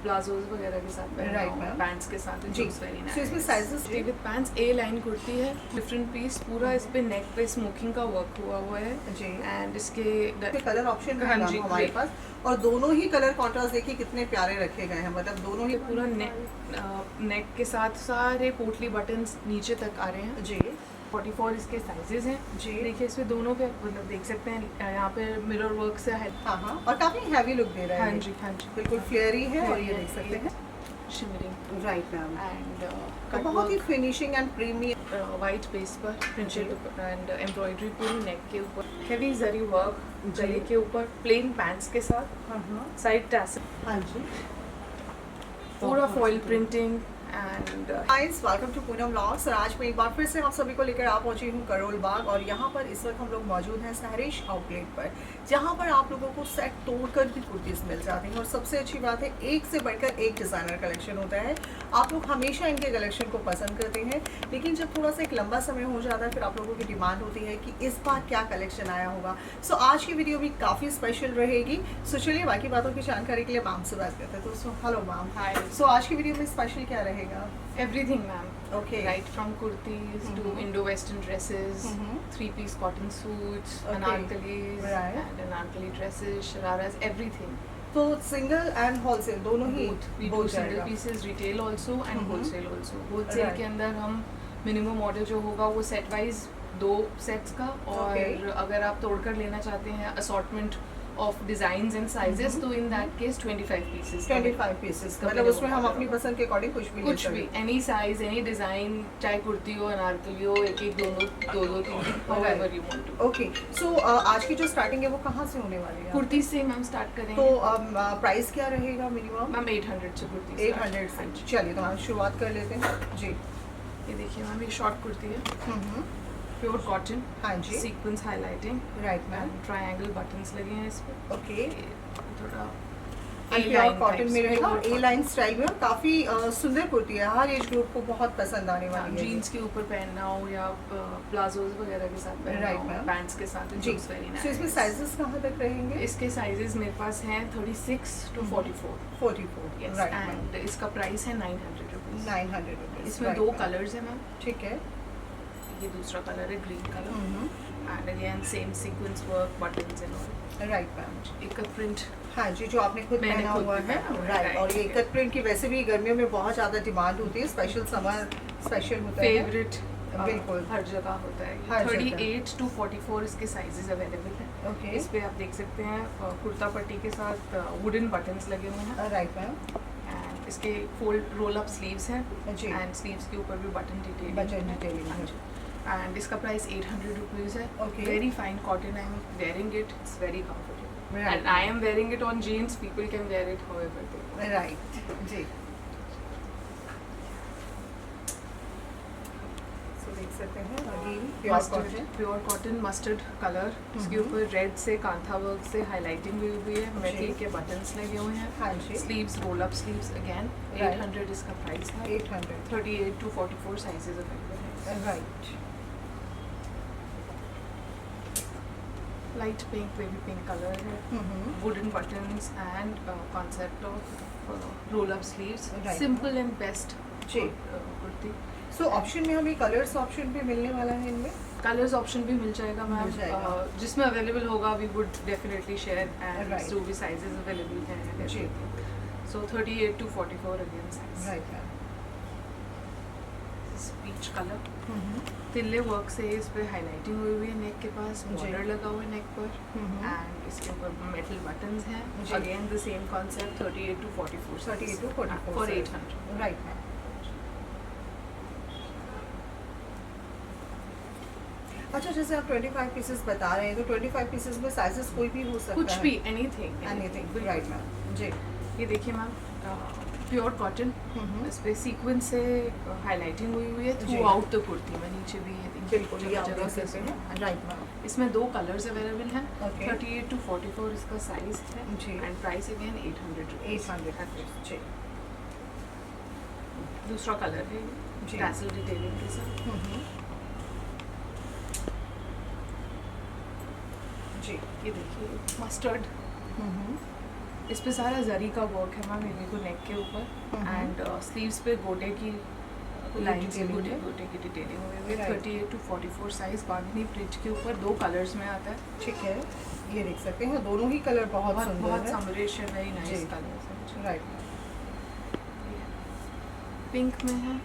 Palazzos वगैरह के साथ Right, ma'am. पैंट्स के साथ जी। वेरी So इसमें sizes nice with pants A line kurti है, डिफरेंट पीस पूरा इस पे नेक पे स्मोकिंग का वर्क हुआ है जी। एंड इसके कलर ऑप्शन हाँ है जी, हमारे great. पास, और दोनों ही कलर कॉन्ट्रास्ट देखिए कितने प्यारे रखे गए हैं, मतलब दोनों ही पूरा नेक के साथ सारे पोटली बटन्स नीचे तक आ रहे हैं। जी 44 इसके साइजेस हैं जी। देखिए इसमें दोनों पे मतलब देख सकते हैं यहाँ पे मिरर वर्क से है। हाँ, और काफी हैवी लुक दे रहा है। हाँ जी हाँ जी बिल्कुल फ्लेयरी है, और ये देख सकते हैं शिमरिंग राइट मैम, एंड बहुत ही finishing and premium white base पर प्रिंटेड एंड एम्ब्रॉयडरी पूरी नेक के ऊपर, हेवी जरी वर्क गले के ऊपर, प्लेन पैंट्स के साथ साइड टैसल, हाँ जी, पूरा foil printing and guys welcome to Poonam vlogs. और आज मैं एक बार फिर से आप सभी को लेकर आ पहुंची हूँ करोल बाग, और यहाँ पर इस वक्त हम लोग मौजूद हैं सहरिश आउटलेट पर, जहाँ पर आप लोगों को सेट तोड़कर भी कुर्तीज़ मिल जाती हैं। और सबसे अच्छी बात है, एक से बढ़कर एक डिज़ाइनर कलेक्शन होता है। आप लोग हमेशा इनके कलेक्शन को पसंद करते हैं, लेकिन जब थोड़ा सा एक लंबा समय हो जाता है फिर आप लोगों की डिमांड होती है कि इस बार क्या कलेक्शन आया होगा। सो आज की वीडियो भी काफ़ी स्पेशल रहेगी। सो चलिए बाकी बातों की जानकारी के लिए मैम से बात करते हैं। तो हेलो मैम। हाय। सो आज की वीडियो में स्पेशल क्या रहेगा? everything ma'am, Okay. right from kurtis to Indo-Western dresses, three-piece cotton suits, Okay. anarkalis Right. and anarkali dresses, shararas, everything. तो सिंगल एंड होलसेल दोनों ही Both. We do both single जाएगा। pieces retail also and wholesale also. Wholesale Right. के अंदर हम minimum order जो होगा वो set wise 2 sets का, और Okay. अगर आप तोड़कर लेना चाहते हैं assortment of designs and sizes तो in that case 25 pieces 25 pieces, का मतलब minimum उसमें हम order अपनी होगा। पसंद के अकॉर्डिंग कुछ भी ले कुछ सकते भी, हैं। एनी साइज एनी डिजाइन, चाहे कुर्ती हो, अनारकली हो, एक एक दो दो तीन, however you want to. Okay, so आज की जो स्टार्टिंग है वो कहाँ से होने वाली है? कुर्ती से मैम स्टार्ट तो करेंगे। प्राइस क्या रहेगा मिनिमम? मैम 800 से कुर्ती 800 से। चलिए तो हम शुरुआत कर लेते हैं जी। ये देखिए मैम, ये शॉर्ट कुर्ती है, प्योर कॉटन, हाँ जी, sequence highlighting right ma'am, and triangle buttons लगे हैं इस पे। ओके, थोड़ा प्योर कॉटन में रहेगा, ए लाइन स्टाइल में, और काफी सुंदर कुर्ती है, हर एज ग्रुप को बहुत पसंद आने वाली है। जीन्स के ऊपर पहनना हो या प्लाजोज वगैरह के साथ पहनना Right, हो, ma'am. पैंट्स के साथ, जी, it's very so इसमें nice. साइजेस कहाँ तक रहेंगे? इसके साइजेस मेरे पास हैं 36 to 44. 44, Yes, राइट and इसका प्राइस है 900 रुपीज़। 900 रुपीज। इसमें 2 कलर्स हैं मैम, ठीक है। ये दूसरा कलर है green colour and again same sequence work, buttons and all. Right ma'am, एक प्रिंट, हाँ जी, जो आपने खुद मैंने पहना खुद हुआ भी है, पहना हुआ है, राइट। right, और ये right. कट प्रिंट की वैसे भी गर्मियों में बहुत ज़्यादा डिमांड होती है, स्पेशल समर स्पेशल होता है। फेवरेट बिल्कुल। हर जगह होता है। हर जगह। 38 to 44 इसके साइजेस अवेलेबल हैं। ओके, इस पे आप देख सकते हैं कुर्ता पट्टी के साथ वुडन बटन्स लगे हुए हैं राइट मैम, एंड इसके फोल्ड रोल अप स्लीव्स हैं जी, एंड स्लीव्स के ऊपर भी बटन डिटेलिंग बटन डिटेलिंग है। एंड इसका प्राइस 800 रुपीज़ है। Okay. Very fine cotton, I am wearing it, it's very comfortable Right. And I am wearing it on jeans, people can wear it however they. Right जी, so देख सकते हैं again pure cotton, pure cotton mustard colour, इसके ऊपर red से kantha work से highlighting हुई हुई है, मेटल के बटन्स लगे हुए हैं, हाँ जी, sleeves roll up sleeves, again Right. 800 इसका प्राइस है। 800, 38 to 44 साइजेस अवेलेबल है। Right. Light pink, baby pink colour है, wooden buttons and concept of roll up sleeves, Right. Simple and best जी। कुर्ती। सो ऑप्शन में हमें कलर्स ऑप्शन भी मिलने वाला है इनमें? कलर्स ऑप्शन भी मिल जाएगा मैम, मिल जाएगा। जिसमें अवेलेबल होगा we would definitely share, and Right. जो भी साइजेस अवेलेबल हैं जी। So 38 to 44 again size. Right ma'am, peach colour, तिल्ले वर्क से इस पे हाईलाइटिंग हुई हुई है, नेक के पास जी। बॉर्डर लगा हुआ है नेक पर, एंड इसके ऊपर मेटल बटन्स हैं, जी। Again the same concept, 38 to 44 38 to 44 for size. 800। Right ma'am. अच्छा, जैसे आप 25 पीसेस बता रहे हैं, तो 25 पीसेस में साइजेस कोई भी हो सकता है? कुछ भी, एनीथिंग एनीथिंग, राइट मैम जी। ये देखिए मैम, प्योर कॉटन, इस पे सीक्वेंस से हाईलाइटिंग हुई हुई है जी। थ्रू आउट द कुर्ती में, नीचे भी ये देखिए बिल्कुल, ये आप जगह देख सकते से हैं, राइट मैम। इसमें 2 कलर्स अवेलेबल हैं, Okay. 38 to 44 इसका साइज है, जी। And price again 800 rupees. 800 जी, दूसरा कलर है जी। टैसल डिटेलिंग के साथ। जी, ये देखिए मस्टर्ड इस पे सारा जरी का वर्क है मैम, ये देखो नेक के ऊपर एंड स्लीव्स पे गोटे की लाइन से detailing है। गोटे की डिटेलिंग हुई हुई है। Right. 38 to 44 size bandhani print के ऊपर 2 कलर्स में आता है। ठीक है, ये देख सकते हैं दोनों ही कलर बहुत बहुत सुंदर है। समरेश है, वेरी नाइस जी। कलर्स है। राइट। पिंक में है,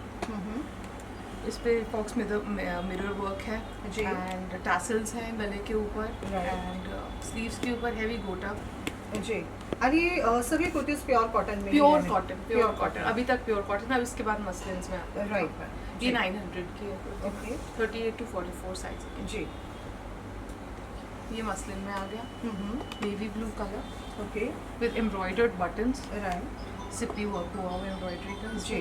इस पे फॉक्स मिरर वर्क है जी। एंड टैसल्स हैं गले के ऊपर Right. एंड स्लीव्स के ऊपर हैवी गोटा। जी। और ये सभी कुर्तीज प्योर कॉटन में प्योर है। कॉटन, प्योर कॉटन, अभी तक प्योर कॉटन, अब इसके बाद मसलिन्स में आता है। Right ma'am. ये 900 की है कुर्ती। ओके। 38 to 44 साइज की। जी। ये मसलिन में आ गया, navy blue colour okay. With embroidered buttons, right. सिप्पी वर्क हुआ हुआ एम्ब्रॉयडरी का। जी।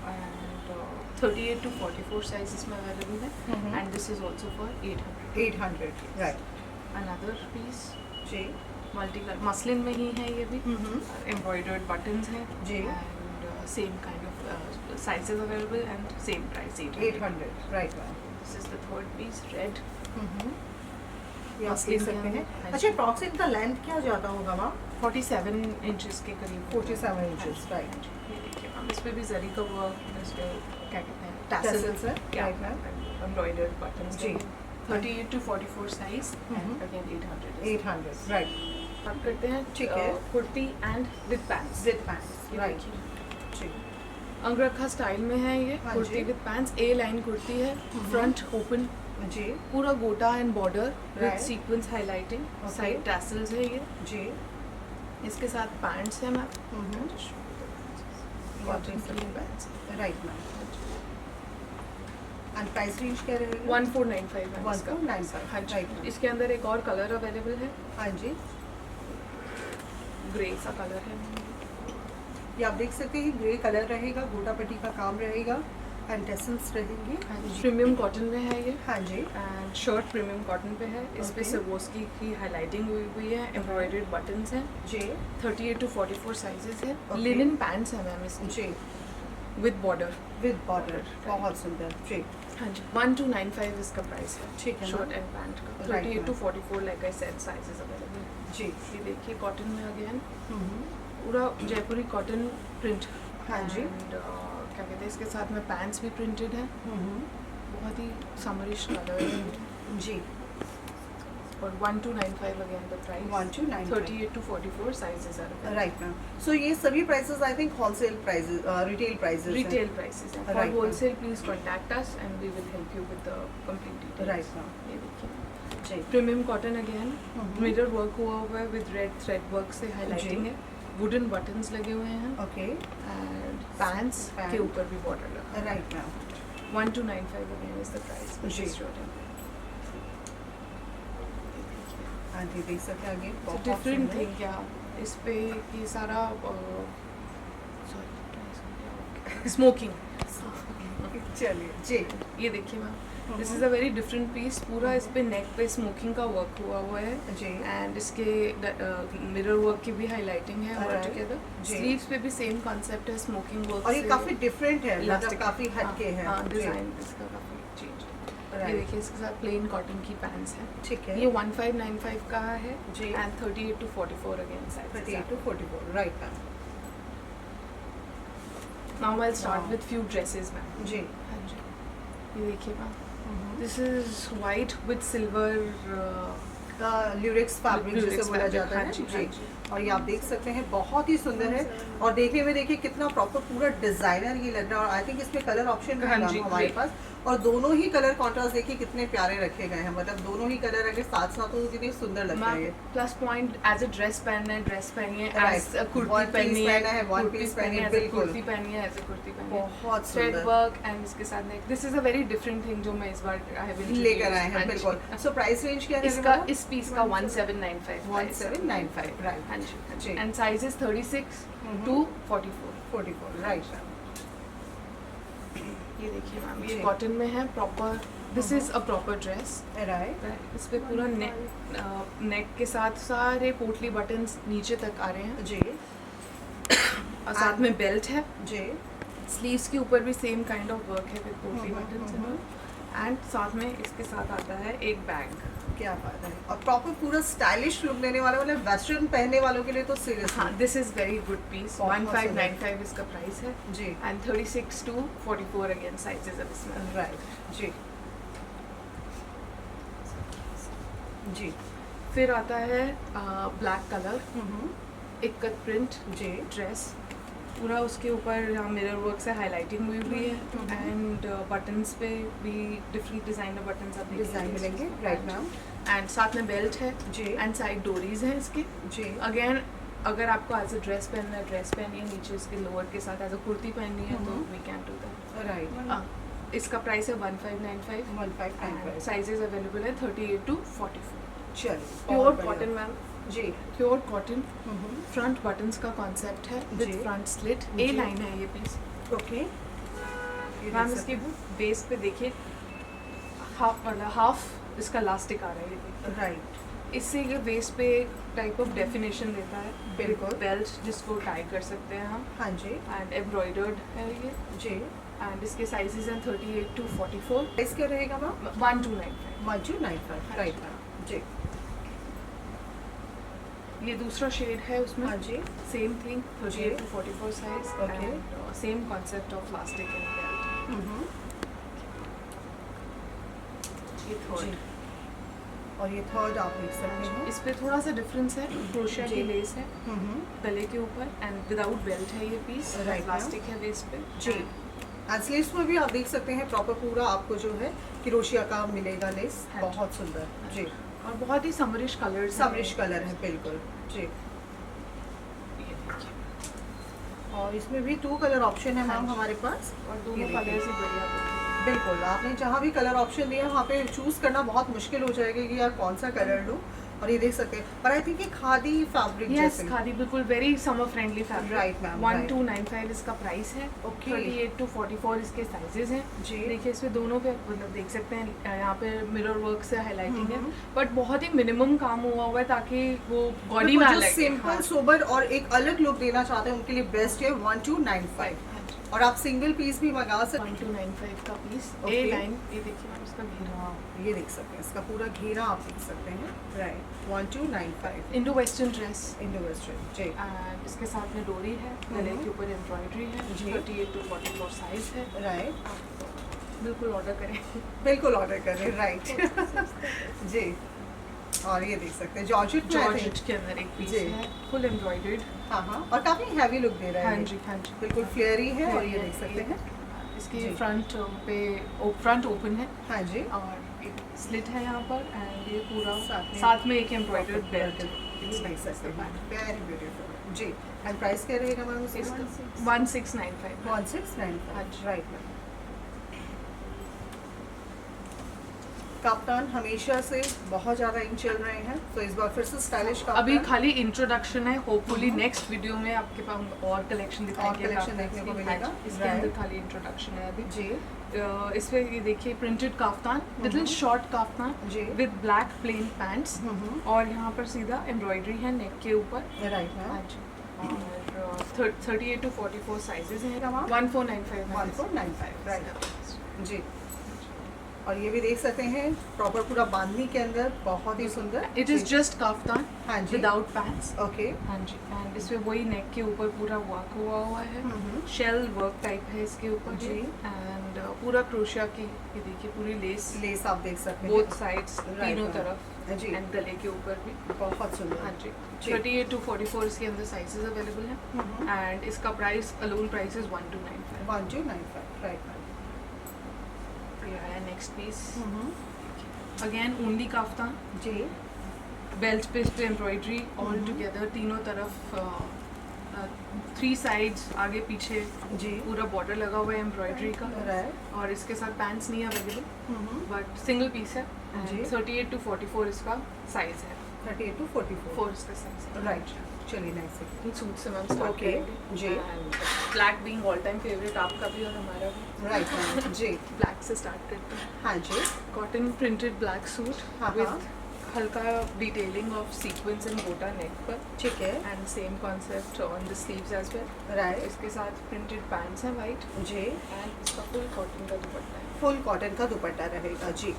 एंड 38 to 44 साइजेस में अवेलेबल है and this is also for 800। 800। Right. Another piece जी। मल्टी कलर मसलिन में ही है, ये भी एम्ब्रॉयडर्ड बटन्स हैं जी। And same kind of sizes available and same price 800। Right ma'am. This is the third piece red. ये आप मसलिन देख सकते के हैं। अंदर। अच्छा, अप्रॉक्सिमेट का लेंथ क्या जाता होगा मैम? 47 इंचेस के करीब। 47 इंचेस। राइट। ये देखिए मैम, इस पे भी जरी का वर्क, इस पे क्या कहते हैं Tassels है। या Right, ma'am. Embroidered buttons. जी। 38 to 44 size and again 800। 800। Right. बात करते हैं ठीक है। Kurti and with pants. With pants. ये राइट। देखिए जी। अंगरखा स्टाइल में है ये हाँ कुर्ती जी। With pants. A line kurti है, फ्रंट ओपन, जी। पूरा गोटा and border with Right. Sequence highlighting, Okay. Side tassels है ये। जी। इसके साथ पैंट्स है मैम, आप कॉटन देख की सकते पैंट्स। हैं। Right ma'am. And price range क्या रहेगा? 1495 है इसका। 1495। हाँ जी। राइट। इसके अंदर एक और कलर अवेलेबल है, हाँ जी। ग्रे सा कलर है। ये आप देख सकते हैं ग्रे कलर रहेगा, गोटा पट्टी का काम रहेगा एंड टेसल्स रहेंगे। प्रीमियम कॉटन में है ये हाँ जी। एंड शर्ट प्रीमियम कॉटन पे है। इस पे Okay. सवोस्की की हाइलाइटिंग हुई हुई है, एम्ब्रॉयडर्ड बटन्स हैं। जी। 38 to 44 साइजेस है। Okay. लिनन पैंट्स है मैम इसकी जी। With border. With border. बहुत सुंदर। जी। हाँ जी। 1295 इसका प्राइस है। ठीक है शर्ट मैम। एंड पैंट का। Right, 38 to ma'am. 44 like I said sizes available. जी। ये देखिए कॉटन में अगेन हम्म। पूरा जयपुरी कॉटन प्रिंट। हाँ जी। एंड क्या कहते हैं इसके साथ में पैंट्स भी प्रिंटेड है, बहुत ही समरिश कलर है। जी। और 1295 again the price. 1295। 38 to 44 sizes are right ma'am. So ये सभी prices I think wholesale prices, retail prices retail prices हैं। For Right, ma'am. Wholesale please contact us and we will help you with the complete details. Right ma'am. ये देखिए जी। Premium cotton again, hmm. Mirror work हुआ हुआ है with red thread work से highlighting जी। है, वुडन बटन्स लगे हुए हैं ओके। And pants Pant. के ऊपर भी बॉर्डर लगा। Right ma'am. 1295 again is the price. जी। हाँ जी, देख सकते हैं आगे बहुत डिफरेंट सुंदर। थिंग क्या इस पे ये सारा स्मोकिंग। चलिए जी। ये देखिए ma'am, this is a very different piece. पूरा इस पे नेक पे स्मोकिंग का वर्क हुआ हुआ है जी। एंड इसके मिरर वर्क की भी हाइलाइटिंग है ऑल Alright. टुगेदर। जी। स्लीव्स पे भी सेम कॉन्सेप्ट है स्मोकिंग वर्क और ये काफी डिफरेंट है, मतलब Elastic. काफी हटके है। हाँ, जी। डिजाइन इसका काफी चेंज। ये Right. देखिए इसके साथ प्लेन कॉटन की पैंट्स है। ठीक है। ये 1595 का है जी। And 38 to 44 again size. 38 to 44। Right ma'am. Now I start Wow. With few dresses ma'am. जी। हाँ जी, ये देखिए ma'am, this is white with silver का ल्यूरिक्स फैब्रिक जिसे Lurex बोला fabric, जाता है। हाँ जी, हाँ जी। और ये आप देख सकते हैं बहुत ही सुंदर है और देखने में देखिए कितना प्रॉपर पूरा डिजाइनर ये लग रहा है। और आई थिंक इसमें कलर ऑप्शन हाँ रहेगा जी, हमारे great. पास। और दोनों ही कलर कॉन्ट्रास्ट देखिए कितने प्यारे रखे गए हैं, मतलब दोनों ही कलर अगर साथ साथ हो तो कितनी सुंदर लगता है ये। Plus point as a dress पहनना है, ड्रेस पहनिए, Right. As a One kurti piece पहनी पहना है, one कुर्ती piece पहनी पहनी है, है, as a बिल्कुल। कुर्ती पहनी है, एज अ कुर्ती पहनी है। बहुत थ्रेड सुंदर वर्क एंड इसके साथ neck. This is a very different thing जो मैं इस बार आई विल लेकर आए हैं। बिल्कुल। सो प्राइस रेंज क्या इसका रहेगा? इस पीस का 1795 1795। राइट। हाँ जी, हाँ जी। जी। And sizes 36 to 44। 44। राइट। ये देखिए मैम, ये जी। कॉटन में है proper. This is a proper dress. Right. इस पे पूरा नेक के साथ सारे पोटली बटन्स नीचे तक आ रहे हैं जी। और साथ में बेल्ट है। जी। स्लीव्स के ऊपर भी सेम काइंड ऑफ वर्क है विद पोटली हम्म, बटन्स हम्म, एंड साथ में इसके साथ आता है एक बैग। क्या बात है। और प्रॉपर पूरा स्टाइलिश लुक देने वाला, मतलब वेस्टर्न पहनने वालों के लिए तो हाँ, seriously this is very good piece. बहुत 1595 इसका प्राइस है जी एंड 36 to 44 अगेन साइजेस अब इसमें। राइट जी जी फिर आता है ब्लैक कलर, इक्कत प्रिंट जी ड्रेस, पूरा उसके ऊपर यहाँ मिरर वर्क से हाईलाइटिंग हुई हुई है एंड बटन्स पे भी डिफरेंट डिजाइनर बटन्स आप डिजाइन मिलेंगे राइट मैम एंड साथ में बेल्ट है जी एंड साइड डोरीज हैं इसके। जी अगेन अगर आपको एज अ ड्रेस पहनना है, ड्रेस पहनी है, नीचे इसके लोअर के साथ एज अ कुर्ती पहननी है तो we can do that. Right इसका प्राइस है 1595 1595 साइजेस अवेलेबल है 38 to 44। चलिए प्योर बहुत बढ़िया। कॉटन मैम, जी प्योर कॉटन। फ्रंट बटन्स का कॉन्सेप्ट है विद जी। फ्रंट स्लिट, जी। ए लाइन है ये पीस। ओके मैम इसके बेस पे देखिए हाफ इसका इलास्टिक आ रहा है, ये देखिए। राइट इससे ये वेस्ट पे एक टाइप ऑफ डेफिनेशन देता है। बिल्कुल। बेल्ट जिसको टाई कर सकते हैं हम हाँ जी एंड एम्ब्रॉयडर्ड है ये जी एंड इसके साइजेस हैं 38 to 44। प्राइस क्या रहेगा मैम 1295। 1295 राइट मैम जी ये दूसरा शेड है उसमें, हाँ जी same thing 38 to 44 size Okay. And same concept of plastic and belt. ये जी थर्ड, और ये थर्ड आप देख सकते हैं इस पे थोड़ा सा डिफरेंस है, क्रोशिया जी। की लेस है गले के ऊपर एंड विदाउट बेल्ट है ये पीस, Right, प्लास्टिक है वेस्ट पे जी एंड स्लीव्स में भी आप देख सकते हैं प्रॉपर पूरा आपको जो है क्रोशिया का मिलेगा लेस हाँ जी। बहुत सुंदर जी और बहुत ही समरिश कलर्स समरिश कलर है बिल्कुल जी ये देखिए और इसमें भी 2 कलर ऑप्शन है हाँ मैम जी। हमारे पास और ये दोनों देखिए। कलर्स ही बढ़िया होते बिल्कुल आपने जहाँ भी कलर ऑप्शन दिया वहाँ पे चूज करना बहुत मुश्किल हो जाएगा कि यार कौन सा कलर लूँ और ये देख सकते हैं पर आई थिंक ये खादी फैब्रिक हैं। यस जैसे खादी बिल्कुल very summer friendly fabric. Right, ma'am, 1295 इसका प्राइस है। Okay. 38 to 44 इसके साइजेस हैं। जी देखिए इसमें दोनों पे मतलब देख सकते हैं यहाँ पे मिरर वर्क से हाईलाइटिंग है बट बहुत ही मिनिमम काम हुआ है ताकि वो बॉडी में जो लगे। सिंपल सोबर और एक अलग लुक देना चाहते हैं उनके लिए बेस्ट है 1295 और आप सिंगल पीस भी मंगा सकते 1295 का पीस Okay. ए लाइन, ये देखिए मैम इसका घेरा हैं ये देख सकते हैं इसका पूरा घेरा आप देख सकते हैं right 1295 Indo western dress Indo western जी एंड इसके साथ में डोरी है, गले के ऊपर एम्ब्रॉयडरी है, जी। 38 to 44 साइज है। राइट आप बिल्कुल ऑर्डर करें। बिल्कुल ऑर्डर करें राइट जी और ये देख सकते हैं जॉर्जेट में I think- जॉर्जेट के अंदर एक पीस जी। है फुल एम्ब्रॉयडर्ड। हाँ हाँ और काफी हैवी लुक दे रहा है हाँ ये। जी हाँ जी बिल्कुल फ्लेयरी है और ये देख सकते हैं इसकी जी। फ्रंट पे फ्रंट ओपन है हाँ जी और एक स्लिट है यहाँ पर एंड ये पूरा साथ में- साथ में एक एम्ब्रॉयडर्ड बेल्ट ये देख सकते हैं वेरी ब्यूटीफुल जी एंड प्राइस क्या रहेगा मैम इसका 1695। 1695 हाँ जी। राइट मैम कप्तान हमेशा से बहुत ज़्यादा इन चल रहे हैं तो इस बार फिर से स्टाइलिश कप्तान अभी खाली इंट्रोडक्शन है, होपफुली नेक्स्ट वीडियो में आपके पास हम और कलेक्शन दिखाएंगे। collection देखने को मिलेगा। इसके अंदर Right. खाली इंट्रोडक्शन है अभी। जी इस पे ये देखिए printed kaftan, little short kaftan जी विद ब्लैक प्लेन पैंट्स और यहाँ पर सीधा एम्ब्रॉयडरी है नेक के ऊपर। राइट हाँ मैम जी और 38 to 44 साइजेस हैं। तमाम? 1495 है। 1495 राइट जी और ये भी देख सकते हैं प्रॉपर पूरा बांधनी के अंदर बहुत ही सुंदर इट इज जस्ट काफ्तान हाँ जी विदाउट पैंट्स। ओके हाँ जी एंड इसमें वही नेक के ऊपर पूरा वर्क हुआ है, शेल वर्क टाइप है इसके ऊपर जी। एंड पूरा क्रोशिया की ये देखिए पूरी लेस लेस आप देख सकते हैं बोथ साइड्स Right, तीनों right. तरफ जी एंड गले के ऊपर भी। बहुत सुंदर हाँ जी जी। 38 to 44 इसके अंदर साइजेस अवेलेबल हैं एंड इसका price alone price is 1295। 1295 right ये आया next piece, again only kaftan, जी बेल्ट पे एम्ब्रॉयडरी ऑल टुगेदर तीनों तरफ 3 साइड्स आगे पीछे जी पूरा बॉर्डर लगा हुआ है एम्ब्रॉयडरी का राइट और इसके साथ पैंट्स नहीं अवेलेबल बट सिंगल पीस है। जी। 38 to 44 इसका साइज है, 38 to 44 4 इसका साइज है। राइट चलिए नेक्स्ट सूट से मैम स्टार्ट Okay, जी। Black being all time favourite आपका भी और हमारा भी। राइट मैम जी ब्लैक से स्टार्ट करते हैं। हाँ जी कॉटन प्रिंटेड ब्लैक सूट हाँ, विद हाँ। हल्का डिटेलिंग ऑफ सीक्वेंस एंड गोटा नेक पर ठीक है and same concept on the sleeves as well. Right इसके साथ प्रिंटेड पैंट्स हैं वाइट जी एंड इसका फुल कॉटन का दुपट्टा है। फुल कॉटन का दुपट्टा रहेगा जी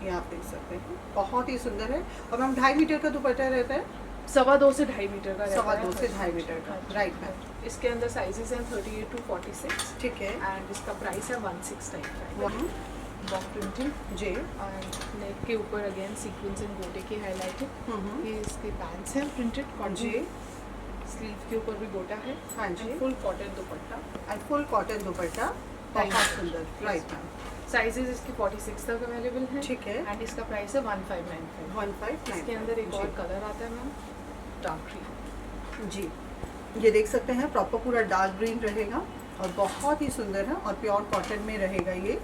ये आप देख सकते हैं, बहुत ही सुंदर है। और मैम 2.5 मीटर का दुपट्टा रहता है, 2.25 से 2.5 मीटर का रहता है। 2.25 से 2.5 मीटर का, हाँ जी, राइट हाँ मैम। जी। इसके अंदर साइजेस हैं 38 to 46 ठीक है। एंड इसका प्राइस है 1695। वहाँ बॉक प्रिंटिंग जी। एंड नेक के ऊपर अगेन सीक्वेंस एंड गोटे की हाईलाइटेड। ये इसके पैंट्स हैं प्रिंटेड कॉटन। जी। स्लीव के ऊपर भी गोटा है। हाँ जी। Full cotton dupatta. And full cotton dupatta, बहुत सुंदर, राइट मैम। साइजेस इसके 46 तक अवेलेबल हैं। ठीक है। एंड इसका प्राइस है 1595। 1595। इसके अंदर एक और कलर आता है मैम, डार्क ग्रीन। जी, ये देख सकते हैं प्रॉपर पूरा डार्क ग्रीन रहेगा और बहुत ही सुंदर है और प्योर कॉटन में रहेगा ये।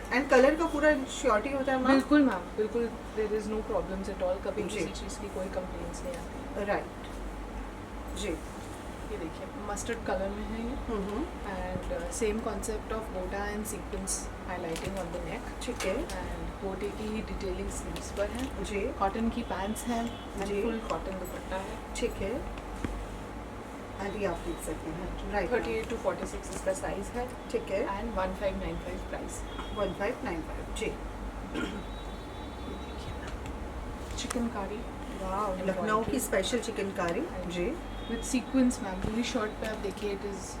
एंड कलर का पूरा श्योरिटी होता है मैम? बिल्कुल मैम, बिल्कुल। There is no problems at all. कभी जी। किसी चीज़ की कोई कंप्लेंट्स नहीं आती। राइट जी। ये देखिए मस्टर्ड कलर में है ये and same concept of gota and sequence highlighting on the neck ठीक है एंड गोटे की ही डिटेलिंग स्लीव्स पर है। जी। कॉटन की पैंट्स हैं एंड जी। फुल कॉटन दुपट्टा है। ठीक है। एंड ये आप देख सकते हैं, राइट। 38 to 46 इसका साइज है ठीक है। And 1595 price. 1595 जी। चिकनकारी वाह, लखनऊ की स्पेशल चिकनकारी जी। With sequence ma'am. पूरी शर्ट पे आप देखिए it is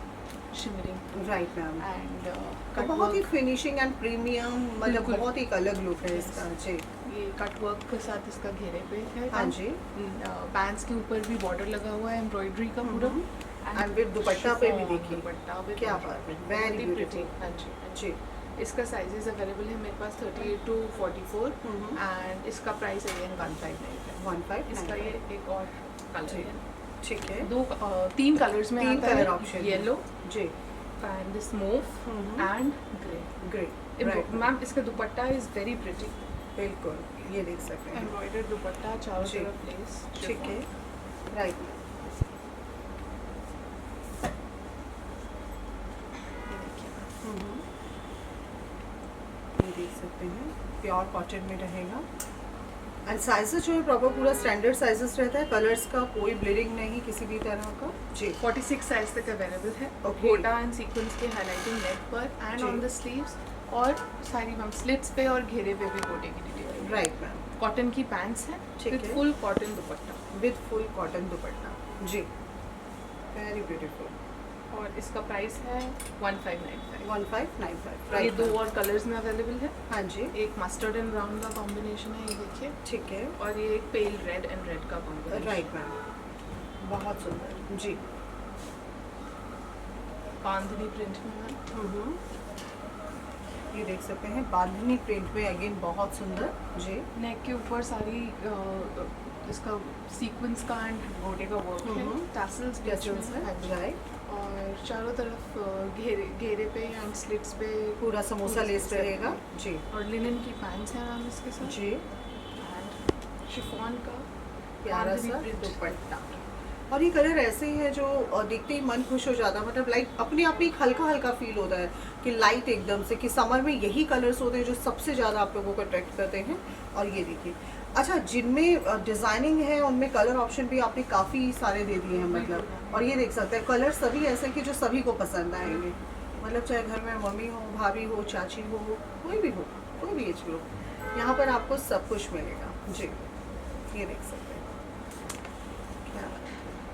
shimmering right ma'am. And बहुत ही फिनिशिंग एंड प्रीमियम, मतलब बिल्कुल। बहुत ही अलग लुक है इसका जी। ये कट वर्क के साथ इसका घेरे पे है। हाँ जी। पैंट्स के ऊपर भी बॉर्डर लगा हुआ है एम्ब्रॉयडरी का पूरा। एंड विद दुपट्टा पे भी chiffon देखिए, दुपट्टा with क्या embroidery। बात है, बहुत वेरी ही ब्यूटीफुल pretty। हाँ जी, हाँ जी। जी। इसका साइजेस अवेलेबल है मेरे पास 38 to 44 एंड इसका प्राइस अगेन 1595 है। इसका ये 1595 एक और कलर जी। है। ठीक है। 3 कलर्स में तीन आता कलर है, ऑप्शन येलो जी। And this mauve and grey. Great, right ma'am इसका दुपट्टा इज वेरी प्रिटी। बिल्कुल, ये देख सकते हैं। एम्ब्रॉयडर्ड दुपट्टा चारों जी। तरफ लेस। ठीक है, राइट। ये देखिए ये देख सकते हैं, प्योर कॉटन में रहेगा। एंड साइजेस जो है प्रॉपर पूरा स्टैंडर्ड साइजेस रहता है, कलर्स का कोई ब्लीडिंग नहीं किसी भी तरह का जी। 46 साइज तक अवेलेबल है। Okay. गोटा एंड सीक्वेंस के हाईलाइटिंग नेक पर एंड जी। ऑन द स्लीव्स और सारी मैम स्लिट्स पे और घेरे पे भी गोटे की डिटेलिंग। Right ma'am. कॉटन की पैंट्स हैं ठीक विद है। Full cotton dupatta with full cotton dupatta जी, वेरी ब्यूटीफुल। और इसका प्राइस है 1595। 1595 ये राइट। 2 और कलर्स में अवेलेबल है। हाँ जी। एक मस्टर्ड एंड ब्राउन का कॉम्बिनेशन है, ये देखिए, ठीक है, और ये एक पेल रेड एंड रेड का कॉम्बिनेशन। राइट मैम, बहुत सुंदर जी। बांधनी प्रिंट में मैम। ये देख सकते हैं बांधनी प्रिंट में, अगेन बहुत सुंदर जी। नेक के ऊपर सारी इसका सीक्वेंस का एंड गोटे का वर्क है। टैसल्स टैसल्स है, राइट। और चारों तरफ घेरे पे एंड स्लिट्स पे पूरा समोसा लेस रहेगा जी। और लिनन की पैंट्स हैं मैम इसके साथ जी, एंड शिफॉन का प्यारा बांधनी सा print। दुपट्टा। और ये कलर ऐसे ही है जो देखते ही मन खुश हो जाता है, मतलब लाइक अपने आप में एक हल्का हल्का फील होता है कि लाइट एकदम से, कि समर में यही कलर्स होते हैं जो सबसे ज़्यादा आप लोगों को अट्रैक्ट करते हैं। और ये देखिए, अच्छा जिनमें डिज़ाइनिंग है उनमें कलर ऑप्शन भी आपने काफ़ी सारे दे दिए हैं मतलब। और ये देख सकते हैं कलर सभी ऐसे कि जो सभी को पसंद आएंगे, मतलब चाहे घर में मम्मी हो, भाभी हो, चाची हो, कोई भी हो, कोई भी एज ग्रुप, यहाँ पर आपको सब कुछ मिलेगा जी। ये देख सकते हैं,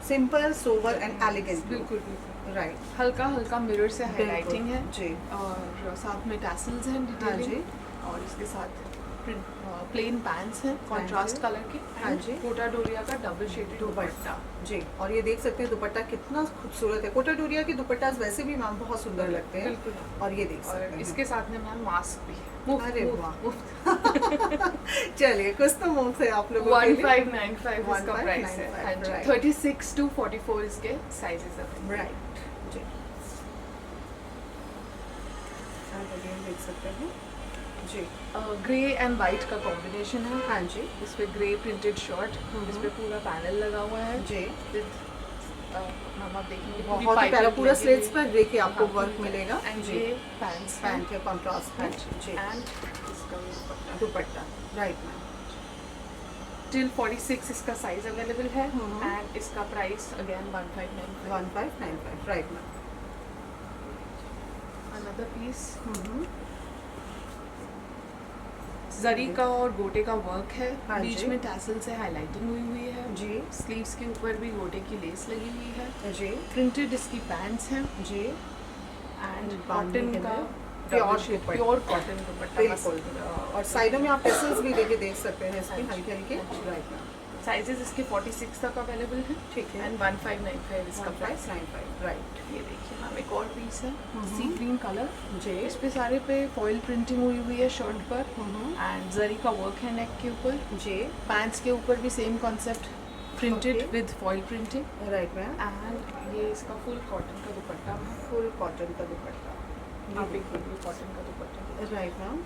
सिंपल सोवर एंड एलिगेंट, बिल्कुल बिल्कुल राइट। हल्का हल्का मिरर से हाईलाइटिंग है जी। और साथ में टैसल्स हैं हाँ जी। डिटेलिंग और इसके साथ प्लेन पैंट्स हैं कॉन्ट्रास्ट जी। कलर के। हाँ जी। कोटा डोरिया का डबल शेडेड दुपट्टा जी। और ये देख सकते हैं दुपट्टा कितना खूबसूरत है। कोटा डोरिया की दुपट्टा वैसे भी मैम बहुत सुंदर लगते हैं। बिल्कुल। और ये देख और सकते हैं, इसके साथ में मैम मास्क भी मुफ्त, अरे मुफ्त, वाह। मुफ्त। चलिए कुछ तो मुफ्त है आप लोगों के लिए। 1595 इसका प्राइस है। 1595, हाँ जी। right. 36 to 44 इसके साइजेस हैं। राइट जी। आप अगेन देख सकते हैं जी। ग्रे एंड वाइट का कॉम्बिनेशन है। हाँ जी। इस पे ग्रे प्रिंटेड शर्ट, इस पे पूरा पैनल लगा हुआ है जी। विद हम आप देखेंगे पूरी बहुत ही पाइपिंग प्यारा, पूरा लगी स्लेट्स हुई पर देखिए आपको हाँ, वर्क पूरी मिलेगा एंड जी। ये पैंट्स पैंट है कॉन्ट्रास्ट हाँ में जी। एंड इसका ये dupatta. Dupatta, right ma'am. Till 46 इसका साइज अवेलेबल है हम्म। एंड इसका price again 1595। 1595 right ma'am. Another piece जरी का और गोटे का वर्क है, हाँ बीच जी। में टैसल से हाईलाइटिंग हुई है जी स्लीव्स के ऊपर भी गोटे की लेस लगी हुई है, जी प्रिंटेड इसकी पैंट्स हैं जी एंड बांधनी कॉटन के का अंदर प्योर दुपट्टा। प्योर कॉटन दुपट्टा बिल्कुल और साइडों में आप टेसल्स भी देखिए देख सकते हैं इसके हाँ जी। हल्के हल्के। राइट मैम साइजेस इसके 46 तक अवेलेबल हैं ठीक है। एंड 1595 इसका प्राइस। 1595 राइट ये देखिए मैम एक और पीस है हम्म। सी ग्रीन कलर, जी इस पे सारे पे फॉइल प्रिंटिंग हुई है शर्ट पर एंड जरी का वर्क है नेक के ऊपर, जी पैंट्स के ऊपर भी same concept printed Okay. With foil printing right ma'am and ये इसका फुल कॉटन का दुपट्टा है। फुल कॉटन का दुपट्टा। आप एक देखिए कॉटन का दुपट्टा, राइट मैम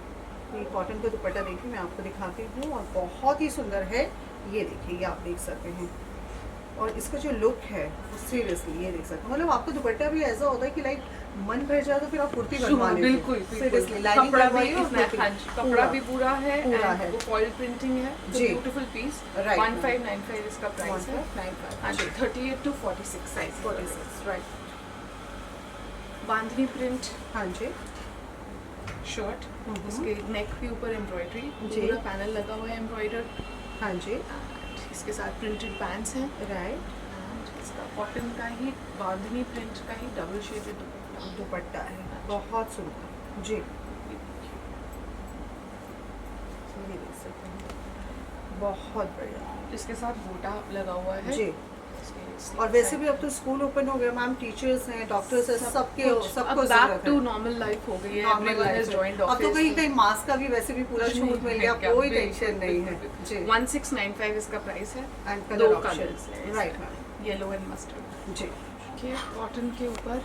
ये कॉटन का दुपट्टा देखिए मैं आपको दिखाती हूँ और बहुत ही सुंदर है। ये देखिए ये आप देख सकते हैं और इसका जो लुक है सीरियसली ये देख सकते हैं। मतलब आपका दुपट्टा भी ऐसा होता है कि लाइक मन भर जाए तो फिर आप कुर्ती बनवा लेते बिल्कुल सीरियसली लाइनिंग कपड़ा भी करवाइए और इतना कुर्ती। हाँ जी, कपड़ा भी पूरा है पूरा and है। वो फॉइल प्रिंटिंग है, जी। Beautiful piece. Right. 1595 इसका प्राइस है। 1595 हाँ जी 38 to 46 size. 46 right. Bandhani print हाँ जी शर्ट, हम्म। इसके नेक के ऊपर एम्ब्रॉयडरी, जी। पूरा पैनल लगा हुआ है एम्ब्रॉयडर्ड, हाँ जी इसके साथ प्रिंटेड पैंट्स हैं राइट। एंड इसका कॉटन का ही बांधनी प्रिंट का ही डबल शेडेड दुपट्टा। दुपट्टा है बहुत सुंदर जी। ये देख सकते हैं बहुत बढ़िया इसके साथ गोटा लगा हुआ है जी। इसके और वैसे भी अब तो स्कूल ओपन हो गया मैम, टीचर्स हैं, डॉक्टर्स हैं, सबके सबको बैक जरूरत टू है। नॉर्मल लाइफ हो गई है, Normal एवरीवन life हैज है। जॉइंड अब तो ऑफिस। कहीं कहीं मास्क का भी वैसे भी पूरा छूट मिल गया, कोई टेंशन नहीं है जी। 1695 इसका प्राइस है एंड दो कलर कलर्स ऑप्शन हैं right ma'am yellow and mustard जी। के कॉटन के ऊपर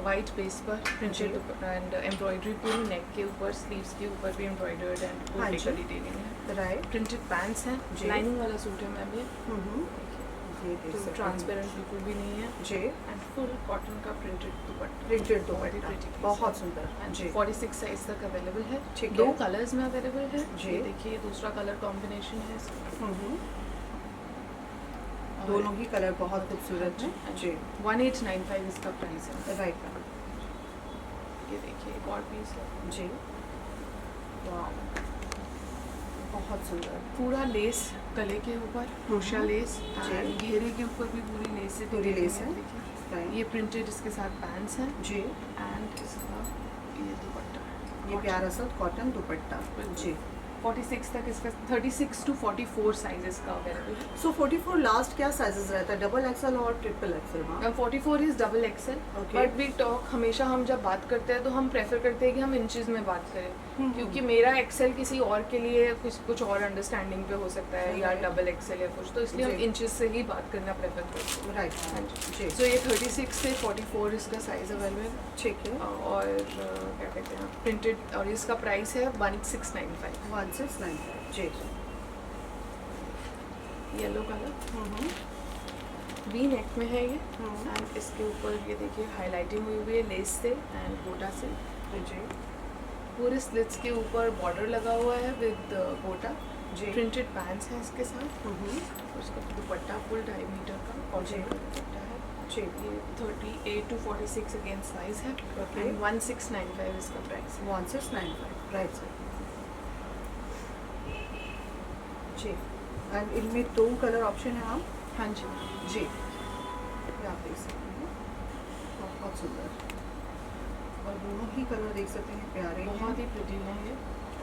वाइट बेस पर प्रिंटेड एंड एम्ब्रॉयडरी पूरी नेक के ऊपर, स्लीव्स के ऊपर भी एम्ब्रॉयडर्ड एंड हाँ गोटे जी। का डिटेलिंग है, राइट प्रिंटेड पैंट्स हैं, जी। लाइनिंग वाला सूट है मैम ये, ये देख तो सकते हैं ट्रांसपेरेंट बिल्कुल भी नहीं है जी। एंड फुल कॉटन का प्रिंटेड दुपट्टा, प्रिंटेड बहुत ही दुपट्टा pretty piece बहुत है। सुंदर हाँ जी जी। 46 साइज तक अवेलेबल है, ठीक दो है। कलर्स में अवेलेबल है जी। ये देखिए ये दूसरा कलर कॉम्बिनेशन है इसका। और दोनों ही कलर बहुत खूबसूरत हाँ हैं जी, जी। 1895 इसका प्राइस है। राइट मैम ये देखिए एक और पीस है जी। वाह बहुत सुंदर पूरा लेस गले के ऊपर, क्रोशिया लेस जी। एंड घेरे के ऊपर भी पूरी लेस है, पूरी लेस है। देखिए राइट ये प्रिंटेड इसके साथ पैंट्स हैं जी। एंड इसका ये दुपट्टा है। ये प्यारा सा कॉटन दुपट्टा जी। 46 तक इसका 36 to 44 साइजेस का अवेलेबल है। सो 44 लास्ट क्या साइजेस रहता है, डबल एक्सएल और triple XL ma'am? 44 is double XL, Okay. But we talk हमेशा हम जब बात करते हैं तो हम प्रेफर करते हैं कि हम इंचेस में बात करें, क्योंकि मेरा एक्सेल किसी और के लिए कुछ और अंडरस्टैंडिंग पे हो सकता है या Right. डबल एक्सेल या कुछ, तो इसलिए हम जी। इंचेस से ही बात करना प्रेफर करते हैं। राइट हाँ जी सो ये 36 से 44 इसका साइज अवेलेबल है ठीक है। और क्या कहते हैं प्रिंटेड, और इसका प्राइस है 1695। 1695 जी। येलो कलर वी नेक में है ये एंड इसके ऊपर ये देखिए हाईलाइटिंग हुई है लेस से एंड गोटा से, जी पूरे स्लिट्स के ऊपर बॉर्डर लगा हुआ है विद गोटा, जी। प्रिंटेड पैंट्स हैं इसके साथ, उसका दुपट्टा फुल 2.5 मीटर का जी। कॉटन का दुपट्टा है। जी ये 38 to 46 अगेन साइज है Okay. एंड 1695 इसका प्राइस है। 1695 राइट सर जी। एंड इनमें 2 कलर ऑप्शन है मैम हाँ जी जी। ये आप देख सकते हैं बहुत सुंदर और दोनों ही कलर देख सकते हैं प्यारे हैं। बहुत ही प्रिटी है ये,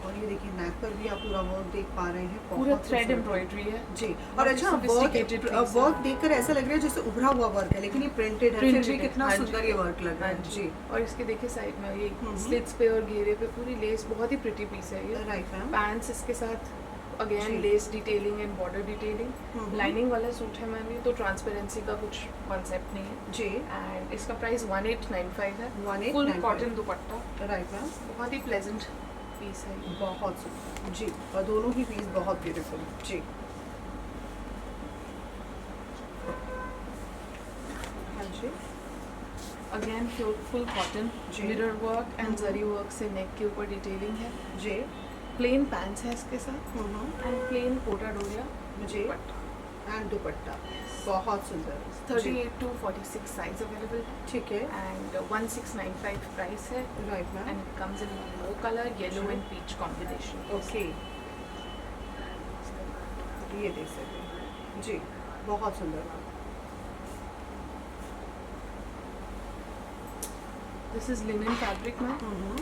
और ये देखिए नेक पर भी आप पूरा वर्क देख पा रहे हैं, पूरा बहुत थ्रेड खूबसूरत। एम्ब्रॉयडरी है जी। बहुत और ही अच्छा sophisticated piece है। वर्क देखकर ऐसा लग रहा है जैसे उभरा हुआ वर्क है, लेकिन ये प्रिंटेड है, फिर Printed भी है, कितना हाँ जी। सुंदर ये वर्क लग रहा हाँ है जी जी। और इसके देखिए साइड में ये हम्म। स्लिट्स पे और घेरे पे पूरी लेस, बहुत ही प्रिटी पीस है ये। राइट मैम पैंट्स इसके साथ जी। Again lace detailing and border detailing, hmm. Lining वाला सूट है मैम ये, तो ट्रांसपेरेंसी का कुछ कॉन्सेप्ट नहीं है जी। एंड इसका प्राइस 1895 है। 1895 full cotton dupatta, right ma'am बहुत ही प्लेजेंट पीस है ये। बहुत सुंदर जी। और दोनों ही पीस बहुत ब्यूटीफुल जी। हाँ जी अगेन फुल कॉटन, जी। Mirror work and hmm. जरी वर्क से नेक के ऊपर डिटेलिंग है, जी। प्लेन पैंट्स है इसके साथ हम्म। And plane Kota Doria ji dupatta. And दुपट्टा बहुत सुंदर। 38 to 46 साइज अवेलेबल है ठीक है। एंड 1695 प्राइस है right ma'am. And it comes in वो colour yellow and peach combination. Okay, ये देख सकते हैं जी, बहुत सुंदर ma'am. This is linen fabric ma'am,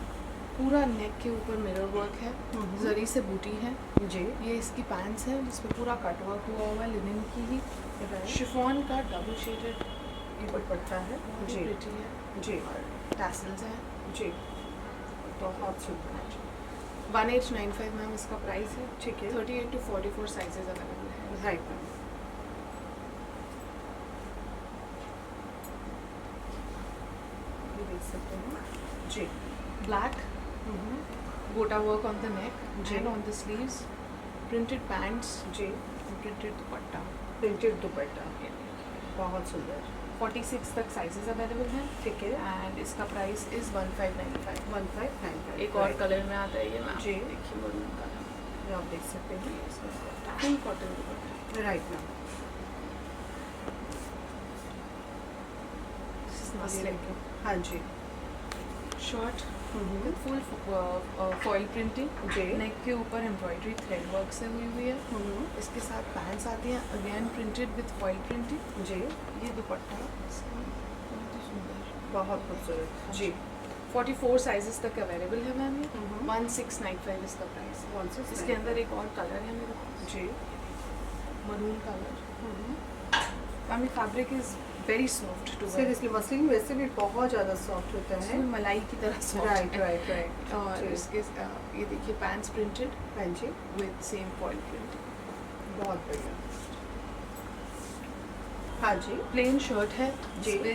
पूरा नेक के ऊपर मिरर वर्क है, जरी से बूटी है जी। ये इसकी पैंट्स है जिसमें पूरा कट वर्क हुआ हुआ है लिनन की ही, Right. शिफॉन का डबल शेडेड दुपट्टा है जी जी प्रिटी है जी और टैसल्स हैं। जी, बहुत सुंदर। 1895 मैम इसका प्राइस है। ठीक है। 38 to 44 साइजेस अवेलेबल है। Right ma'am. ये देख सकते हैं जी। Black gota work on the neck जी। And on the sleeves, printed pants, जी, प्रिंटेड दुपट्टा। प्रिंटेड दुपट्टा, बहुत सुंदर। 46 तक साइजेस अवेलेबल हैं ठीक है। एंड इसका प्राइस इज 1595। 1595। एक और कलर में आता है ये मैम, जी। देखिए मरून कलर, ये आप देख सकते हैं। Full cotton dupatta. Right ma'am. This is muslin हाँ जी। Short with full foil printing, जी। नेक के ऊपर एम्ब्रॉयडरी थ्रेड वर्क से हुई हुई है। इसके साथ पैंट्स आती हैं again printed with foil printing. जी, ये दुपट्टा इसका बहुत ही सुंदर, बहुत खूबसूरत जी। 44 साइजेस तक अवेलेबल है मैम। ये हम्म। 1695 इसका प्राइस है। 1695 इसके अंदर एक और कलर है मेरे पास, जी। Maroon colour. Ma'am fabric is very soft to wear, seriously muslin वैसे भी बहुत ज़्यादा सॉफ्ट होता है। इसमें मलाई की तरह सॉफ्ट राइट है। Right right. और जी। इसके ये देखिए पैंट्स प्रिंटेड हाँ जी, विद सेम फॉइल प्रिंट, बहुत बढ़िया। हाँ जी। प्लेन शर्ट है जी। जिसपे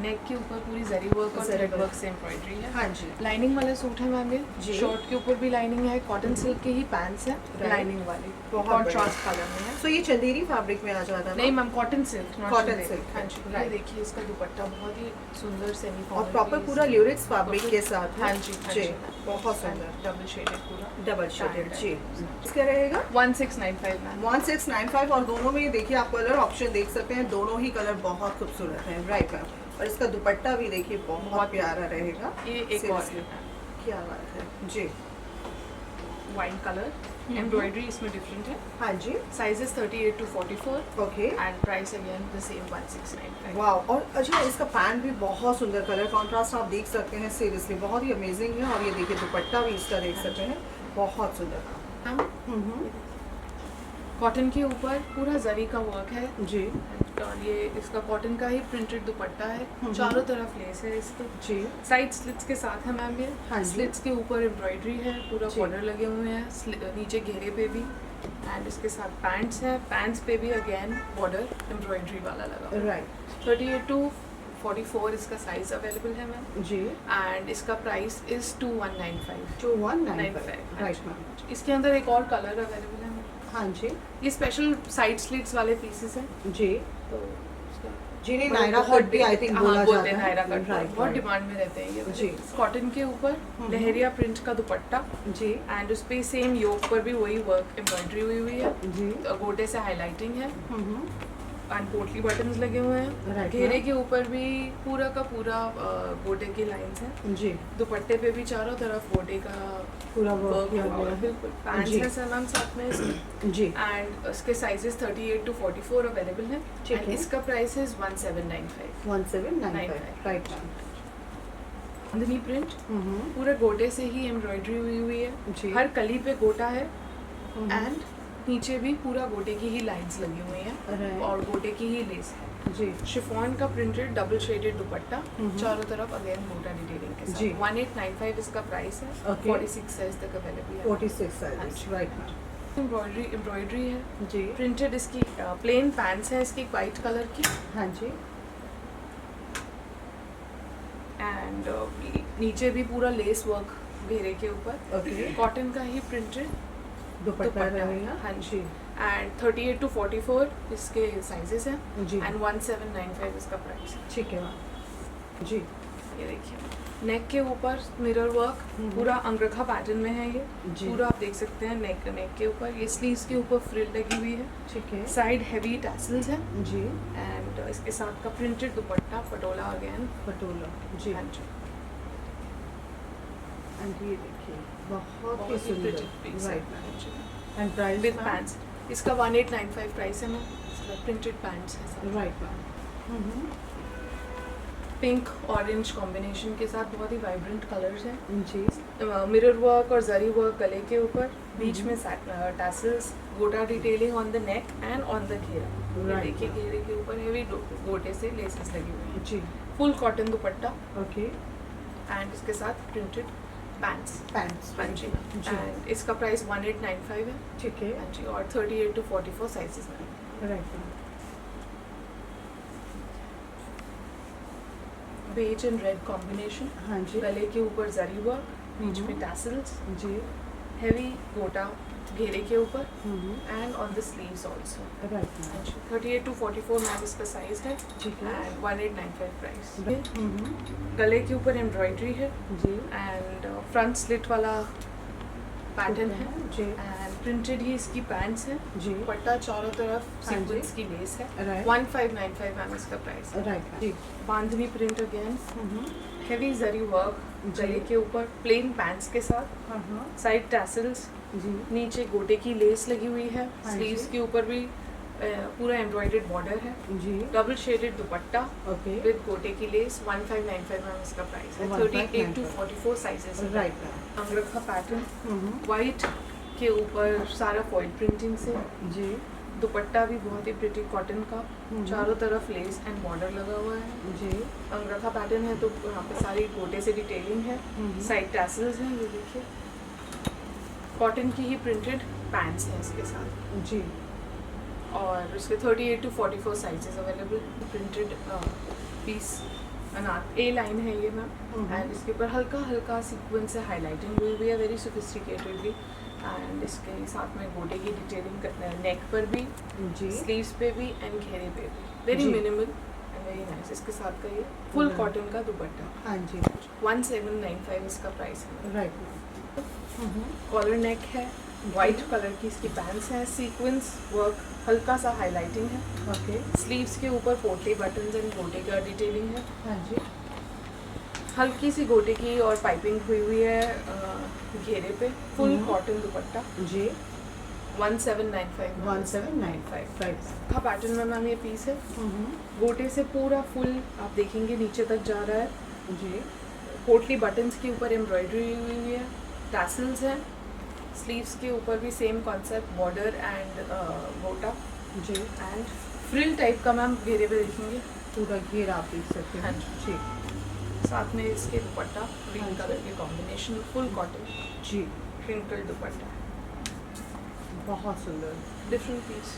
नेक के ऊपर पूरी जरी वर्क और जरी थ्रेड वर्क। वर्क से एम्ब्रॉयडरी है। हाँ जी। लाइनिंग वाला सूट है मैम ये, जी। शर्ट के ऊपर भी लाइनिंग है, कॉटन सिल्क के ही पैंट्स है Right. लाइनिंग वाली, बहुत कॉन्ट्रास्ट कलर में है। सो ये चंदेरी फैब्रिक में आ जाता है नहीं ma'am cotton silk, Cotton silk, हाँ जी। ये right. देखिए इसका दुपट्टा बहुत ही सुंदर सेमी और प्रॉपर पूरा ल्यूरिक्स फैब्रिक के साथ है। हाँ जी, हाँ जी, जी। बहुत सुंदर। डबल शेडेड पूरा, डबल शेडेड Right, जी। right. इसका रहेगा 1695 मैम। 1695 और दोनों में देखिए आप कलर ऑप्शन देख सकते हैं, दोनों ही कलर बहुत खूबसूरत हैं। Right ma'am. और इसका दुपट्टा भी देखिए बहुत बहुत प्यारा रहेगा। ये एक और Seriously, क्या बात है जी। वाइन कलर, एम्ब्रॉयडरी इसमें डिफरेंट है। हाँ जी। Sizes 38 to 44 okay. And price again the same 1695। वाह, और अच्छा इसका पैंट भी बहुत सुंदर कलर कॉन्ट्रास्ट आप देख सकते हैं। सीरियसली बहुत ही अमेजिंग है। और ये देखिए दुपट्टा भी इसका देख सकते हैं, बहुत सुंदर। मैम कॉटन के ऊपर पूरा जरी का वर्क है जी और ये इसका कॉटन का ही प्रिंटेड दुपट्टा है, चारों तरफ लेस है इसके, जी। साइड स्लिट्स के साथ है मैम ये। हाँ जी। स्लिट्स के ऊपर एम्ब्रॉयडरी है, पूरा जी। कॉर्नर लगे हुए हैं नीचे घेरे पे भी, एंड इसके साथ पैंट्स है, पैंट्स पे भी अगेन बॉर्डर एम्ब्रॉयडरी वाला लगा हुआ है। राइट 38 to 44 इसका साइज अवेलेबल है मैम जी। एंड इसका प्राइस इज 2195। 2195। Right ma'am. इसके अंदर एक और कलर अवेलेबल है मैम, हाँ जी। ये स्पेशल साइड स्लिट्स वाले पीसेस हैं जी। तो उसका जिन्हें बहुत- नायरा बहुत कट भी आई थिंक हाँ, बोला बोलते जाता हैं है। नायरा कट, राइट बहुत राइट। डिमांड में रहते हैं ये वाले। जी। कॉटन के ऊपर लहरिया प्रिंट का दुपट्टा जी एंड उस पे सेम योक पर भी वही वर्क एम्ब्रॉयडरी हुई हुई है, जी। तो गोटे से हाईलाइटिंग है हम्म। एंड पोटली बटन्स लगे हुए हैं। Right, घेरे ma'am. के ऊपर भी पूरा का पूरा गोटे की लाइंस हैं, जी। दुपट्टे पे भी चारों तरफ गोटे का पूरा वर्क वर्क किया हुआ हुआ गया है, है। बिल्कुल। पैंट्स जी। है सलाम साथ में इसके जी। एंड उसके साइजेस 38 to 44 अवेलेबल हैं ठीक एंड है। इसका प्राइस है 1795। 1795। Right ma'am. चांदनी प्रिंट पूरे गोटे से ही एम्ब्रॉयडरी हुई हुई है, जी। हर कली पे गोटा है हम्म। एंड नीचे भी पूरा गोटे की ही लाइंस लगी हुई हैं Right. और गोटे की ही लेस है। जी। शिफॉन का प्रिंटेड डबल शेडेड दुपट्टा, हम्म। चारों तरफ अगेन गोटा डिटेलिंग के जी। साथ। 1895 इसका प्राइस है। Okay. 46 साइज तक अवेलेबल है। 46 साइज। हाँ। Right ma'am. एम्ब्रॉयडरी है जी। प्रिंटेड, इसकी प्लेन पैंट्स है इसकी वाइट कलर की हाँ जी। एंड नीचे भी पूरा लेस वर्क घेरे के ऊपर, ओके। कॉटन का ही प्रिंटेड दुपट्टा दुपट्टा रहेगा। हाँ जी। एंड 38 to 44 इसके साइजेस हैं जी। एंड 1795 इसका प्राइस है। ठीक है मैम। जी। ये देखिए नेक के ऊपर मिरर वर्क पूरा अंगरखा पैटर्न में है ये। जी। पूरा आप देख सकते हैं नेक के ऊपर, ये स्लीव्स के ऊपर फ्रिल लगी हुई है। ठीक है साइड हैवी टैसल्स हैं जी। एंड इसके साथ का प्रिंटेड दुपट्टा पटोला अगेन। पटोला जी। हाँ जी, एंड ये देखिए बहुत ही बहुत ही सुंदर। प्रिंटेड पीस है। राइट हाँ जी, एंड प्राइस विद पैंट्स। इसका 1895 प्राइस है मैम। इसका प्रिंटेड पैंट्स है साथ। Right ma'am. Pink orange combination के साथ बहुत ही वाइब्रेंट कलर्स हैं। जी। मिरर वर्क और जरी वर्क गले के ऊपर, बीच में टैसल्स, गोटा detailing on the neck and on the घेरा। ये Right. देखिए घेरे के ऊपर हैवी गोटे से लेसेस लगी हुई हैं। जी। Full cotton dupatta okay and इसके साथ प्रिंटेड पैंट्स। पैंट्स। हाँ जी, जी। एंड इसका प्राइस 1895 है। ठीक है हाँ जी, और 38 to 44 साइजेस में। Right ma'am. Beige and red combination, हाँ जी। गले के ऊपर जरी वर्क, बीच में हम्म। टैसल्स, जी। हैवी गोटा घेरे के ऊपर right and on the sleeves also. Ma'am. 38 to 44 ma'am इसका साइज है ठीक है एंड 1895 प्राइस। हम्म। गले के ऊपर एम्ब्रॉयडरी है जी। एंड फ्रंट स्लिट वाला पैटर्न है जी। एंड प्रिंटेड ही इसकी पैंट्स है। जी। पट्टा चारों तरफ हाँ जी। सीक्वेंस की लेस है। राइट 1595 मैम इसका प्राइस है। राइट जी। बांधनी प्रिंट अगेन, हम्म। हेवी जरी वर्क जी। गले के ऊपर, प्लेन पैंट्स के साथ, हाँ साइड टैसल्स, जी। नीचे गोटे की लेस लगी हुई है। हाँ स्लीव्स जी। के ऊपर भी पूरा एम्ब्रॉयडर्ड बॉर्डर है। जी। Double shaded dupatta okay with गोटे की लेस। 1595 मैम इसका प्राइस है। 38 to 44 साइजेस है। Right ma'am. Angrakha pattern, hmm. White के ऊपर सारा फॉइल प्रिंटिंग से, जी। दुपट्टा भी बहुत ही प्रिटी कॉटन का, हम्म। चारों तरफ लेस एंड बॉर्डर लगा हुआ है। जी। अंगरखा पैटर्न है तो यहाँ पे सारी गोटे से डिटेलिंग है। हम्म। साइड टैसल्स हैं, ये देखिए कॉटन की ही प्रिंटेड पैंट्स हैं इसके साथ। जी। और उसके 38 to 44 sizes available. Printed piece अनार ए लाइन है ये मैम एंड इसके ऊपर हल्का हल्का सीक्वेंस से हाईलाइटिंग हुई हुई है, वेरी सोफिस्टिकेटेडली। एंड इसके साथ में गोटे की डिटेलिंग नेक पर भी, जी। स्लीव्स पे भी एंड घेरे पे भी, वेरी जी। Minimal and very nice. इसके साथ का ये फुल हम्म। कॉटन का दुपट्टा। हाँ जी। 1795 इसका प्राइस है। Right ma'am. कॉलर नेक है, वाइट कलर की इसकी पैंट्स हैं, सीक्वेंस वर्क, हल्का सा हाईलाइटिंग है। ओके स्लीव्स के ऊपर पोटली बटन्स एंड गोटे का डिटेलिंग है। हाँ जी। हल्की सी गोटे की और पाइपिंग हुई है घेरे पे। फुल हम्म। कॉटन दुपट्टा। जी। 1795 1795 राइट का पैटर्न में मैम ये पीस है। मैम। गोटे से पूरा फुल आप देखेंगे नीचे तक जा रहा है। जी। पोटली बटन्स के ऊपर एम्ब्रॉयडरी हुई हुई है, टैसल्स हैं। स्लीव्स के ऊपर भी सेम कॉन्सेप्ट, बॉर्डर एंड गोटा जी। एंड फ्रिल टाइप का मैम घेरे पे देखेंगे। पूरा घेरा आप देख सकते हैं। हाँ जी। जी। साथ में इसके दुपट्टा हाँ ग्रीन जी। कलर के कॉम्बिनेशन, फुल कॉटन जी। क्रिंकल दुपट्टा, बहुत सुंदर। Different piece.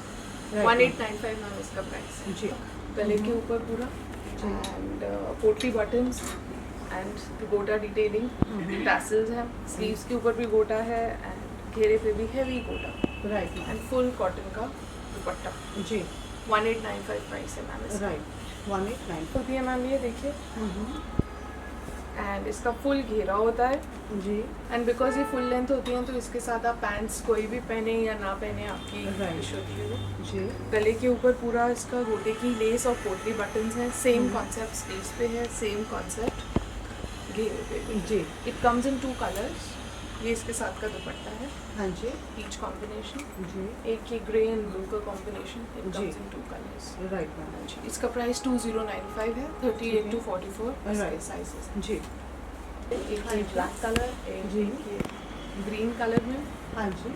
Right. 1895 मैम इसका प्राइस है। जी। गले के ऊपर पूरा जी। And potli buttons and gota detailing, tassels हैं। स्लीव्स के ऊपर भी गोटा है एंड घेरे पे भी हैवी गोटा राइट एंड फुल कॉटन का दुपट्टा। जी। 1895 प्राइस है मैम इसका। राइट 189 होती है मैम ये देखिए एंड इसका फुल घेरा होता है जी। एंड बिकॉज ये फुल लेंथ होती हैं तो इसके साथ आप पैंट्स कोई भी पहने या ना पहने आपकी Right. विश होती है वो। जी। गले के ऊपर पूरा इसका गोटे की लेस और पोटली बटन्स हैं। सेम हम्म। कॉन्सेप्ट स्लीव्स पे है, सेम कॉन्सेप्ट घेरे पे भी। जी। It comes in 2 colours. ये इसके साथ का दुपट्टा है, हाँ जी। Peach combination. जी। एक ये ग्रे एंड ब्लू का कॉम्बिनेशन। इट जी। Comes in 2 colours. Right ma'am. इसका प्राइस 2095 है। 38 to 44 इसके Right. साइजेस। जी। एक ये ब्लैक कलर, एक जी। ये ग्रीन कलर में, हाँ जी।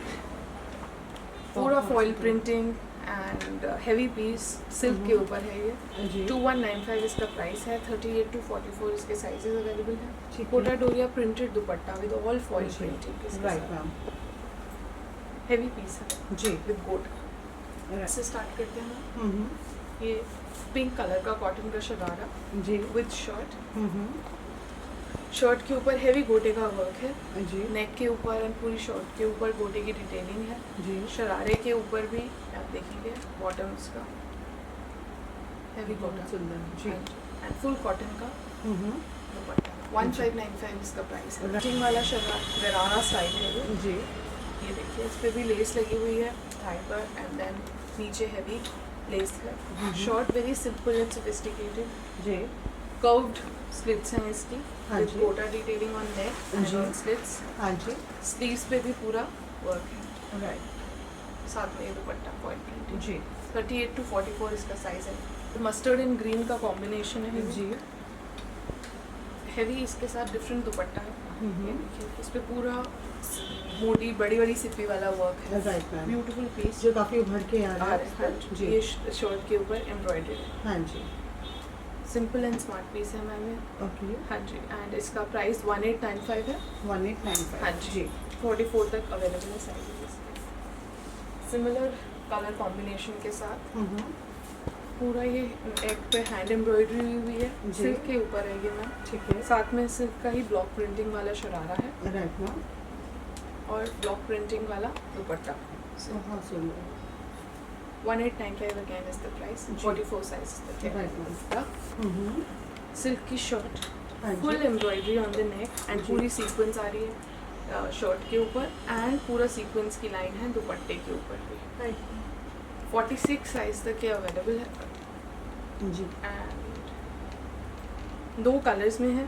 पूरा बहुत फॉइल सुंदर। Printing and heavy piece silk के ऊपर है ये। जी। 2195 इसका प्राइस है। 38 to 44 इसके साइजेस अवेलेबल हैं। ठीक है। Kota Doria printed dupatta with all foil जी। Printing. Right ma'am. Heavy piece है जी। विद गोट। राइट। इससे स्टार्ट करते हैं। ये पिंक कलर का कॉटन का शरारा जी। With shirt. शर्ट के ऊपर हैवी गोटे का वर्क है। जी। नेक के ऊपर एंड पूरी शर्ट के ऊपर गोटे की डिटेलिंग है। जी। शरारे के ऊपर भी आप देखेंगे बॉटम्स का हैवी गोटा बहुत सुंदर। जी। एंड फुल कॉटन का दुपट्टा 1595 इसका प्राइस है। रचिंग वाला गरारा स्टाइल है ये। जी ये देखिए इस पे भी लेस लगी हुई है थाई पर एंड देन नीचे हैवी लेस है। Short very simple and sophisticated जी कर्व्ड स्लिट्स हैं इसकी हाँ विद जी। Gota detailing on neck and जी। On slits. हाँ जी स्लीव्स पे भी पूरा वर्क है, राइट साथ में ये दुपट्टा फॉइल प्रिंटेड। जी 38 to 44 इसका साइज है। मस्टर्ड एंड ग्रीन का कॉम्बिनेशन है जी हैवी, इसके साथ डिफरेंट दुपट्टा है। ये हम्म देखिए इस पे पूरा मोटी बड़ी बड़ी सिप्पी वाला वर्क है। राइट मैम ब्यूटीफुल पीस जो काफ़ी उभर के आ रहा है जी ये शर्ट के ऊपर एम्ब्रॉयडरी है। हाँ जी सिंपल एंड स्मार्ट पीस है मैम ये। ओके हाँ जी एंड इसका प्राइस 1895 है। 1895 हाँ जी 44 तक अवेलेबल है साइज इसके। सिमिलर कलर कॉम्बिनेशन के साथ पूरा ये एक पे हैंड एम्ब्रॉयडरी हुई है, जी। सिल्क के ऊपर है ये मैम। ठीक है साथ में सिल्क का ही ब्लॉक प्रिंटिंग वाला शरारा है राइट मैम और ब्लॉक प्रिंटिंग वाला दुपट्टा। बहुत सुंदर 1895 अगेन इज द प्राइस। जी। 44 साइज Right, ma'am. सिल्क की शर्ट हाँ फुल जी embroidery on the neck and जी। पूरी सीक्वेंस आ रही है शर्ट के ऊपर एंड पूरा सीक्वेंस की लाइन है दुपट्टे के ऊपर भी। राइट 46 साइज तक ये अवेलेबल है जी एंड 2 कलर्स में है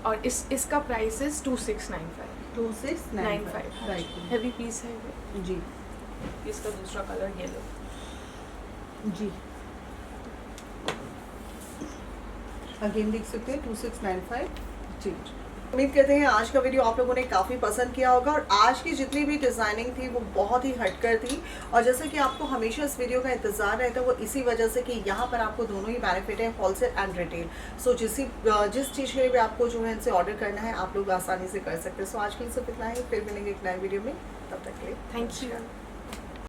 और इसका प्राइस है 2695 2695 राइट हैवी पीस है ये। जी इसका दूसरा कलर येलो। जी अगेन देख सकते हैं 2695 जी उम्मीद करते हैं आज का वीडियो आप लोगों ने काफ़ी पसंद किया होगा और आज की जितनी भी डिज़ाइनिंग थी वो बहुत ही हटकर थी और जैसे कि आपको हमेशा इस वीडियो का इंतजार रहता है वो इसी वजह से कि यहाँ पर आपको दोनों ही बेनिफिट है होलसेल एंड रिटेल। सो जिस चीज़ के लिए भी आपको जो है इनसे ऑर्डर करना है आप लोग आसानी से कर सकते हैं। सो आज के लिए सिर्फ इतना ही, फिर मिलेंगे एक नए वीडियो में, तब तक के लिए थैंक यू।